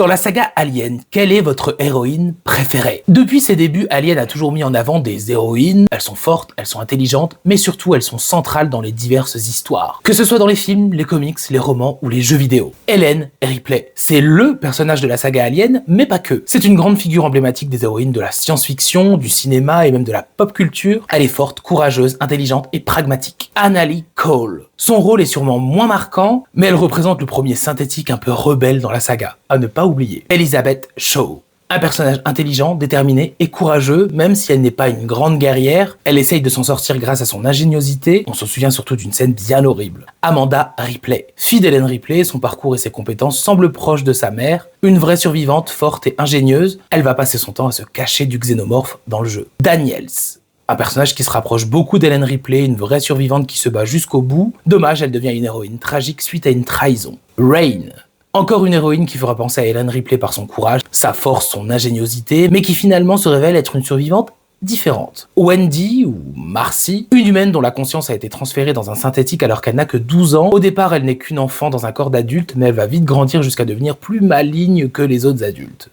Dans la saga Alien, quelle est votre héroïne préférée? Depuis ses débuts, Alien a toujours mis en avant des héroïnes. Elles sont fortes, elles sont intelligentes, mais surtout elles sont centrales dans les diverses histoires. Que ce soit dans les films, les comics, les romans ou les jeux vidéo. Ellen Ripley, c'est LE personnage de la saga Alien, mais pas que. C'est une grande figure emblématique des héroïnes de la science-fiction, du cinéma et même de la pop culture. Elle est forte, courageuse, intelligente et pragmatique. Annalee Cole. Son rôle est sûrement moins marquant, mais elle représente le premier synthétique un peu rebelle dans la saga, à ne pas oublier. Elizabeth Shaw. Un personnage intelligent, déterminé et courageux, même si elle n'est pas une grande guerrière, elle essaye de s'en sortir grâce à son ingéniosité. On se souvient surtout d'une scène bien horrible. Amanda Ripley. Fille d'Ellen Ripley, son parcours et ses compétences semblent proches de sa mère. Une vraie survivante, forte et ingénieuse, elle va passer son temps à se cacher du xénomorphe dans le jeu. Daniels. Un personnage qui se rapproche beaucoup d'Ellen Ripley, une vraie survivante qui se bat jusqu'au bout. Dommage, elle devient une héroïne tragique suite à une trahison. Rain. Encore une héroïne qui fera penser à Ellen Ripley par son courage, sa force, son ingéniosité, mais qui finalement se révèle être une survivante différente. Wendy, ou Marcy, une humaine dont la conscience a été transférée dans un synthétique alors qu'elle n'a que 12 ans. Au départ, elle n'est qu'une enfant dans un corps d'adulte, mais elle va vite grandir jusqu'à devenir plus maligne que les autres adultes.